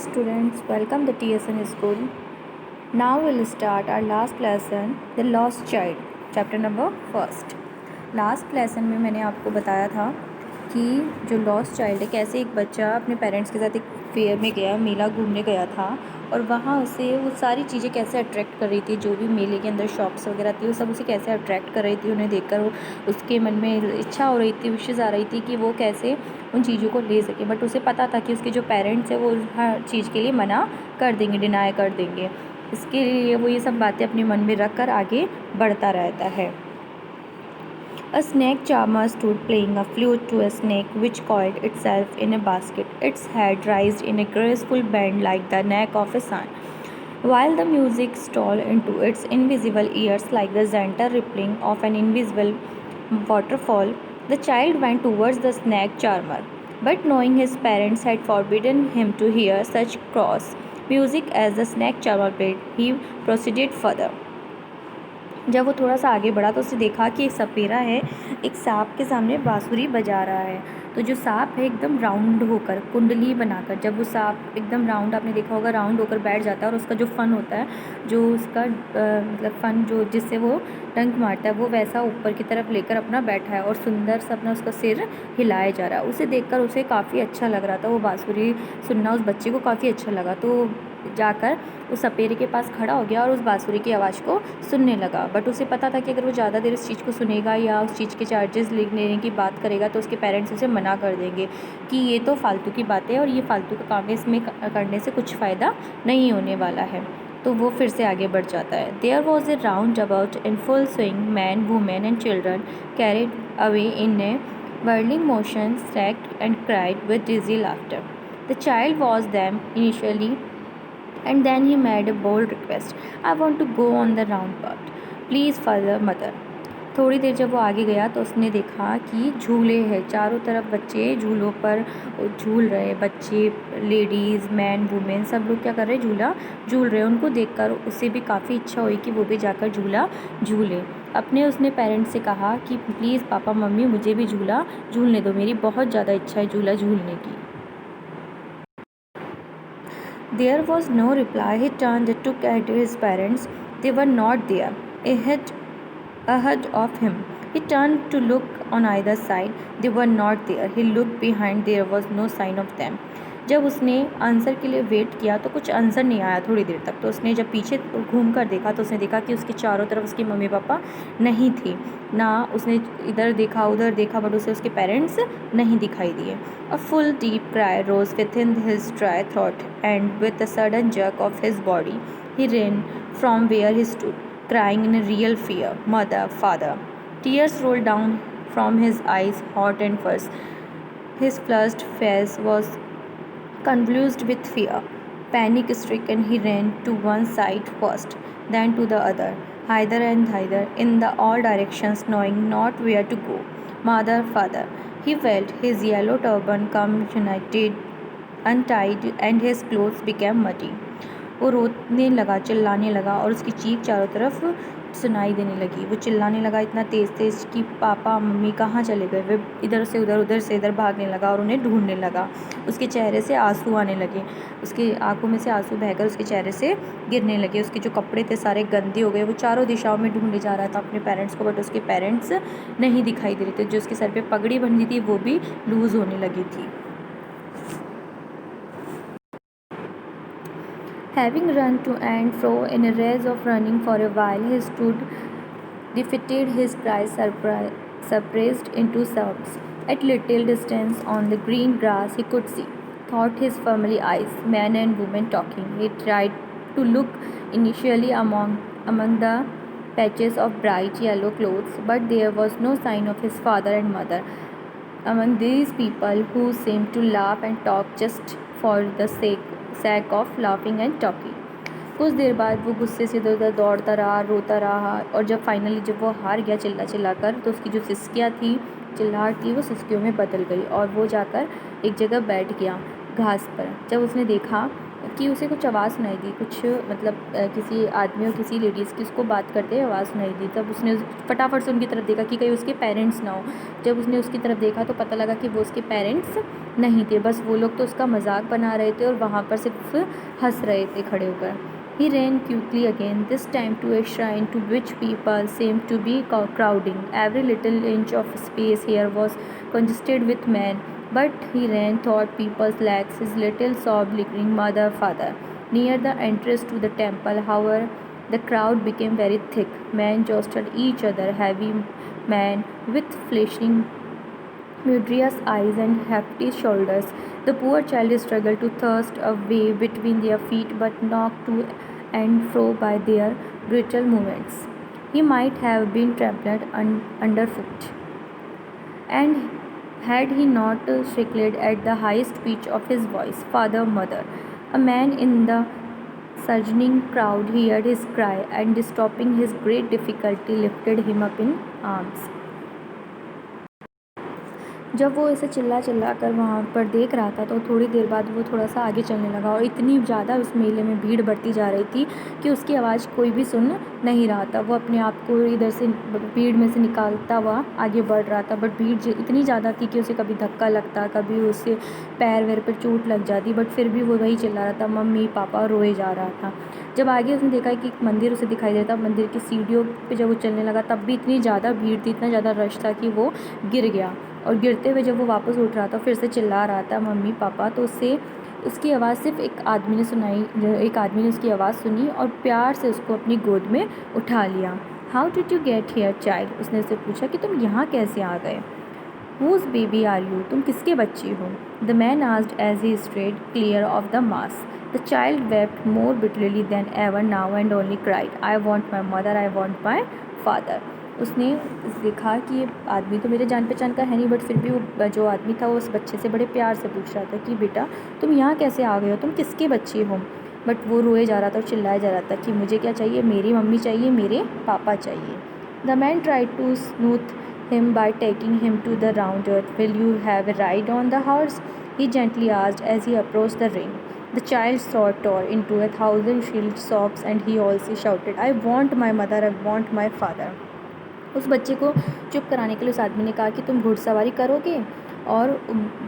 students, welcome the TSN school. Now we'll start our last lesson, The Lost Child, chapter number first. Last lesson में मैंने आपको बताया था कि जो लॉस्ट चाइल्ड है, कैसे एक बच्चा अपने पेरेंट्स के साथ एक फेयर में गया, मेला घूमने गया था, और वहाँ उसे वो सारी चीज़ें कैसे अट्रैक्ट कर रही थी, जो भी मेले के अंदर शॉप्स वगैरह थी वो सब उसे कैसे अट्रैक्ट कर रही थी. उन्हें देखकर वो उसके मन में इच्छा हो रही थी, विशेज़ आ रही थी कि वो कैसे उन चीज़ों को ले सके. बट उसे पता था कि उसके जो पेरेंट्स हैं वो हर चीज़ के लिए मना कर देंगे, डिनाई कर देंगे. इसके लिए वो ये सब बातें अपने मन में रख कर आगे बढ़ता रहता है. A snake charmer stood playing a flute to a snake which coiled itself in a basket, its head raised in a graceful bend like the neck of a sun, while the music stole into its invisible ears like the gentle rippling of an invisible waterfall. The child went towards the snake charmer, but knowing his parents had forbidden him to hear such cross music as the snake charmer played, he proceeded further. जब वो थोड़ा सा आगे बढ़ा तो उसने देखा कि एक सपेरा है, एक सांप के सामने बांसुरी बजा रहा है. तो जो सांप है एकदम राउंड होकर, कुंडली बनाकर, जब वो सांप एकदम राउंड, आपने देखा होगा, राउंड होकर बैठ जाता है और उसका जो फन होता है, जो उसका मतलब फन जो जिससे वो डंक मारता है, वो वैसा ऊपर की तरफ लेकर अपना बैठा है और सुंदर सा अपना उसका सिर हिलाया जा रहा है. उसे देखकर उसे काफ़ी अच्छा लग रहा था. वो बांसुरी सुनना उस बच्चे को काफ़ी अच्छा लगा. तो जाकर उस सपेरे के पास खड़ा हो गया और उस बांसुरी की आवाज़ को सुनने लगा. बट उसे पता था कि अगर वो ज़्यादा देर इस चीज़ को सुनेगा या उस चीज़ के चार्जेस लेने की बात करेगा तो उसके पेरेंट्स उसे मना कर देंगे कि ये तो फालतू की बात है और ये फालतू का काम है, इसमें करने से कुछ फ़ायदा नहीं होने वाला है. तो वो फिर से आगे बढ़ जाता है. There was a round about in full swing, man, women and children carried away in a whirling motion, stacked and cried with dizzy laughter. The child was them initially, and then he made a bold request. I want to go on the round part. Please, father, mother. थोड़ी देर जब वो आगे गया तो उसने देखा कि झूले हैं, चारों तरफ बच्चे झूलों पर झूल रहे. बच्चे, लेडीज़, मैन, वुमेन, सब लोग क्या कर रहे हैं, झूला झूल रहे. उनको देखकर उसे भी काफ़ी इच्छा हुई कि वो भी जाकर झूला झूले. उसने पेरेंट्स से कहा कि प्लीज़ पापा मम्मी मुझे भी झूला झूलने दो, मेरी बहुत ज़्यादा इच्छा है झूला झूलने की. There was no reply. He turned to look at his parents. They were not there. Ahead of him. He turned to look on either side. They were not there. He looked behind. There was no sign of them. जब उसने answer के लिए wait किया तो कुछ answer नहीं आया थोड़ी देर तक. तो उसने जब पीछे घूम कर देखा तो उसने देखा कि उसके चारों तरफ उसके मम्मी पापा नहीं थे. ना उसने इधर देखा उधर देखा, बट उसे उसके पेरेंट्स नहीं दिखाई दिए. A full deep cry rose within his dry throat, and with a sudden jerk of his body, he ran from where he stood, crying in a real fear, "Mother, father!" Tears rolled down from his eyes, hot and fierce. His flushed face was convulsed with fear. Panic-stricken, he ran to one side first, then to the other, hither and thither, in all directions, knowing not where to go. Mother, father! He felt his yellow turban come untied, and his clothes became muddy. वो रोने लगा, चिल्लाने लगा और उसकी चीख चारों तरफ सुनाई देने लगी. वो चिल्लाने लगा इतना तेज़ कि पापा मम्मी कहाँ चले गए. वे इधर से उधर, उधर से इधर भागने लगा और उन्हें ढूंढने लगा. उसके चेहरे से आंसू आने लगे, उसकी आंखों में से आंसू बहकर उसके चेहरे से गिरने लगे. उसके जो कपड़े थे सारे गंदे हो गए. वो चारों दिशाओं में ढूंढने जा रहा था अपने पेरेंट्स को, बट उसके पेरेंट्स नहीं दिखाई दे रहे थे. जो उसके सर पर पगड़ी बंधी थी वो भी लूज़ होने लगी थी. Having run to and fro in a race of running for a while, he stood defeated, his cries suppressed into sobs. At little distance on the green grass he could see, thought his family eyes, men and women talking. He tried to look initially among the patches of bright yellow clothes, but there was no sign of his father and mother among these people who seemed to laugh and talk just for the sake of laughing and talking. कुछ देर बाद वो गुस्से से इधर उधर दौड़ता रहा, रोता रहा, और जब फाइनली जब वो हार गया चिल्ला कर, तो उसकी जो सिसकियाँ थी, चिल्लाहट थी, वो सिसकियों में बदल गई और वो जाकर एक जगह बैठ गया घास पर. जब उसने देखा कि उसे कुछ आवाज़ सुनाई दी, कुछ मतलब किसी आदमी और किसी लेडीज़ की उसको बात करते हुए आवाज़ सुनाई दी, तब उसने फटाफट से उनकी तरफ देखा कि कहीं उसके पेरेंट्स ना हो. जब उसने उसकी तरफ देखा तो पता लगा कि वो उसके पेरेंट्स नहीं थे, बस वो लोग तो उसका मजाक बना रहे थे और वहाँ पर सिर्फ हंस रहे थे खड़े होकर. He ran quickly again, this time to a shrine to which people seemed to be crowding. Every little inch of space here was congested with men, but he ran toward people's legs, his little sob lickering mother, father. Near the entrance to the temple, however, the crowd became very thick. Men jostled each other, heavy men with flashing mudrious eyes and hefty shoulders. The poor child struggled to thrust a way between their feet, but knocked to and fro by their brutal movements. He might have been trampled underfoot. And had he not shrieked at the highest pitch of his voice, "Father, mother," a man in the surging crowd heard his cry and, stopping his great difficulty, lifted him up in arms. जब वो ऐसे चिल्ला चिल्ला कर वहाँ पर देख रहा था तो थोड़ी देर बाद वो थोड़ा सा आगे चलने लगा और इतनी ज़्यादा उस मेले में भीड़ बढ़ती जा रही थी कि उसकी आवाज़ कोई भी सुन नहीं रहा था. वो अपने आप को इधर से भीड़ में से निकालता हुआ आगे बढ़ रहा था, बट भीड़ इतनी ज़्यादा थी कि उसे कभी धक्का लगता, कभी उसे पैर वैर पर चोट लग जाती, बट फिर भी वो वही चिल्ला रहा था, मम्मी पापा, रोए जा रहा था. जब आगे उसने देखा कि एक मंदिर उसे दिखाई देता, मंदिर की सीढ़ियों पे जब वो चलने लगा तब भी इतनी ज़्यादा भीड़ थी, इतना ज़्यादा रश था कि वो गिर गया. और गिरते हुए जब वो वापस उठ रहा था फिर से चिल्ला रहा था, मम्मी पापा, तो उससे उसकी आवाज़ सिर्फ एक आदमी ने सुनाई. एक आदमी ने उसकी आवाज़ सुनी और प्यार से उसको अपनी गोद में उठा लिया. How did you get here child, उसने उससे पूछा कि तुम यहाँ कैसे आ गए. हुज बेबी आर यू, तुम किसके बच्चे हो. The man asked as he strayed clear of the mass. The child wept more bitterly than ever now and only cried, I want my mother, I want my father. उसने देखा कि ये आदमी तो मेरे जान पहचान का है नहीं, बट फिर भी वो जो आदमी था वो उस बच्चे से बड़े प्यार से पूछ रहा था कि बेटा तुम यहाँ कैसे आ गए हो, तुम किसके बच्चे हो. बट वो रोए जा रहा था और चिल्लाया जा रहा था कि मुझे क्या चाहिए, मेरी मम्मी चाहिए, मेरे पापा चाहिए. The man tried to smooth him by taking him to the round earth. Will you have a ride on the horse? He gently asked as he approached the ring. The child's throat tore into 1,000 shrill sobs and he also shouted, I want my mother, I want my father. उस बच्चे को चुप कराने के लिए उस आदमी ने कहा कि तुम घुड़सवारी करोगे. और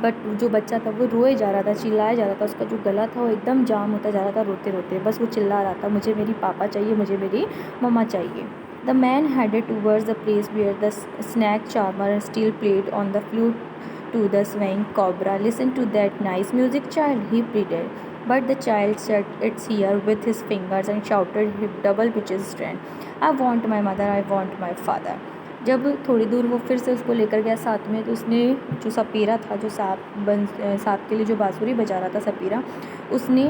बट जो बच्चा था वो रोए जा रहा था, चिल्लाया जा रहा था, उसका जो गला था वो एकदम जाम होता जा रहा था रोते रोते. बस वो चिल्ला रहा था, मुझे मेरी पापा चाहिए, मुझे मेरी मम्मा चाहिए. The man headed towards the place where the snack charmer still played on the flute to the swaying cobra. Listen to that nice music, child, he pleaded. But the child set its ear with his fingers and shouted with double pitched strength, I want my mother, I want my father. जब थोड़ी दूर वो फिर से उसको लेकर गया साथ में, तो उसने जो सपेरा था, जो सांप के लिए जो बांसुरी बजा रहा था सपेरा, उसने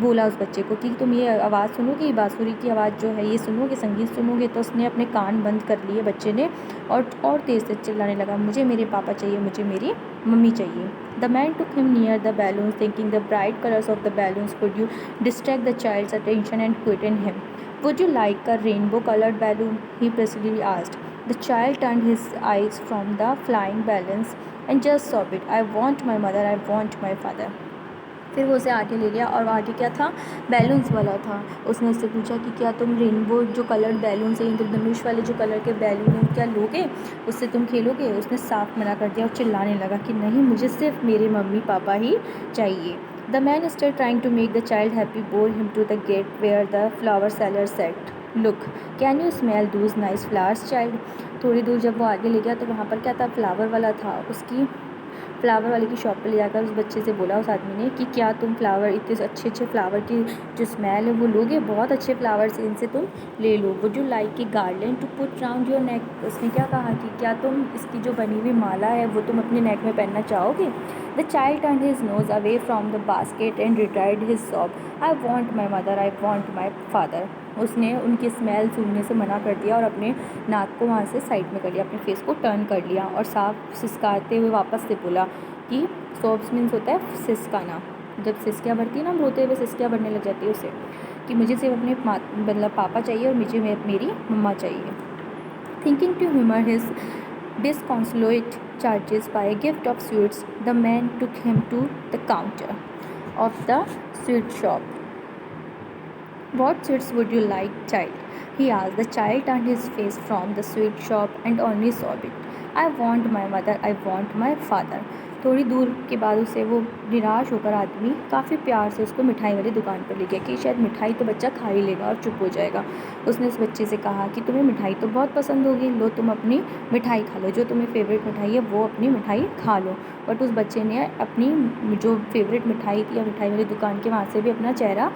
बोला उस बच्चे को कि तुम ये आवाज़ सुनोगे, बांसुरी की आवाज़ जो है ये सुनोगे, संगीत सुनोगे. तो उसने अपने कान बंद कर लिए बच्चे ने और तेज़ से चिल्लाने लगा, मुझे मेरे पापा चाहिए, मुझे मेरी मम्मी चाहिए. The man took him near the balloons thinking the bright colours of the balloons could you distract the child's attention and quieten him. Would you like a rainbow coloured balloon, he precisely asked. The child turned his eyes from the flying balloons and just sobbed, I want my mother, I want my father. फिर वो उसे आगे ले गया और आगे क्या था, बैलून्स वाला था. उसने उससे पूछा कि क्या तुम रेनबो जो कलर्ड बैलून से, इंद्रधनुष वाले जो कलर के बैलून हैं क्या लोगे, उससे तुम खेलोगे. उसने साफ मना कर दिया और चिल्लाने लगा कि नहीं, मुझे सिर्फ मेरे मम्मी पापा ही चाहिए. The man still trying to make the child happy bore him to the gate where the flower seller sat, look can you smell those nice flowers child. थोड़ी दूर जब वो आगे ले गया तो वहाँ पर क्या था, फ्लावर वाला था. उसकी फ्लावर वाले की शॉप पे ले जाकर उस बच्चे से बोला उस आदमी ने कि क्या तुम फ्लावर, इतने अच्छे अच्छे फ्लावर की जो स्मेल है वो लोगे, बहुत अच्छे फ्लावर्स इनसे तुम ले लो. Would you like a garland to put round your neck. उसने क्या कहा कि क्या तुम इसकी जो बनी हुई माला है वो तुम अपने नेक में पहनना चाहोगे. The child turned his nose away from the basket and retried his sob, I want my mother, I want my father. उसने उनकी स्मेल सूंघने से मना कर दिया और अपने नाक को वहाँ से साइड में कर लिया, अपने फेस को टर्न कर लिया और साफ सिसकाते हुए वापस से बोला कि सोब्स मीन्स होता है सिसकाना. जब सिसकियाँ भरती है ना, हम रोते हुए सिसकियाँ भरने लग जाती है उसे, कि मुझे सिर्फ अपने मतलब पापा चाहिए और मुझे मेरी मम्मा चाहिए. Thinking to humour his disconsolate charges by a gift of sweets, the man took him to the counter of the sweet shop. What sweets would you like, child? He asked. The child turned his face from the sweet shop and only sobbed. I want my mother, I want my father. थोड़ी दूर के बाद उसे वो निराश होकर आदमी काफ़ी प्यार से उसको मिठाई वाली दुकान पर ले गया कि शायद मिठाई तो बच्चा खा ही लेगा और चुप हो जाएगा। उसने उस बच्चे से कहा कि तुम्हें मिठाई तो बहुत पसंद होगी, लो तुम अपनी मिठाई खा लो, जो तुम्हें फ़ेवरेट मिठाई है वो अपनी मिठाई खा लो। बट उस बच्चे ने अपनी जो फेवरेट मिठाई थी या मिठाई वाली दुकान के वहाँ से भी अपना चेहरा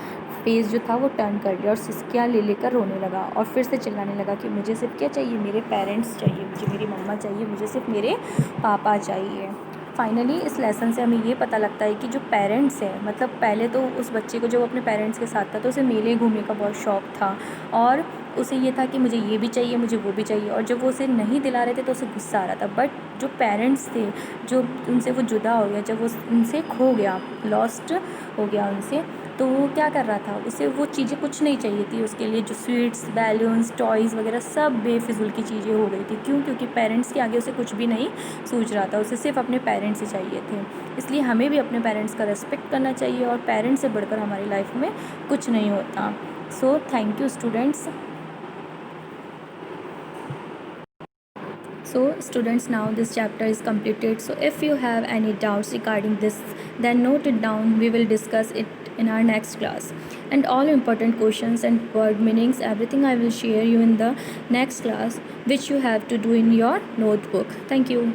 फेस जो था वो टर्न कर लिया और सिसकियाँ ले लेकर रोने लगा और फिर से चिल्लाने लगा कि मुझे सिर्फ क्या चाहिए, मेरे पेरेंट्स चाहिए, मुझे मेरी मम्मा चाहिए, मुझे सिर्फ मेरे पापा चाहिए। फाइनली इस लेसन से हमें ये पता लगता है कि जो पेरेंट्स हैं, मतलब पहले तो उस बच्चे को जब अपने पेरेंट्स के साथ था तो उसे मेले घूमने का बहुत शौक़ था और उसे ये था कि मुझे ये भी चाहिए, मुझे वो भी चाहिए, और जब वो उसे नहीं दिला रहे थे तो उसे गुस्सा आ रहा था। बट जो पेरेंट्स थे, जो उनसे वो जुदा हो गया, जब वो उनसे खो गया, लॉस्ट हो गया उनसे, तो वो क्या कर रहा था, उसे वो चीज़ें कुछ नहीं चाहिए थी उसके लिए। जो स्वीट्स, बैलून्स, टॉयज़ वगैरह सब बेफिज़ूल की चीज़ें हो गई थी। क्यों? क्योंकि पेरेंट्स के आगे उसे कुछ भी नहीं सूझ रहा था, उसे सिर्फ अपने पेरेंट्स ही चाहिए थे। इसलिए हमें भी अपने पेरेंट्स का रिस्पेक्ट करना चाहिए और पेरेंट्स से बढ़कर हमारी लाइफ में कुछ नहीं होता। So thank you students. So students, now this chapter is completed. So if you have any doubts regarding this, then note it down. We will discuss it in our next class. And all important questions and word meanings, everything I will share you in the next class, which you have to do in your notebook. Thank you.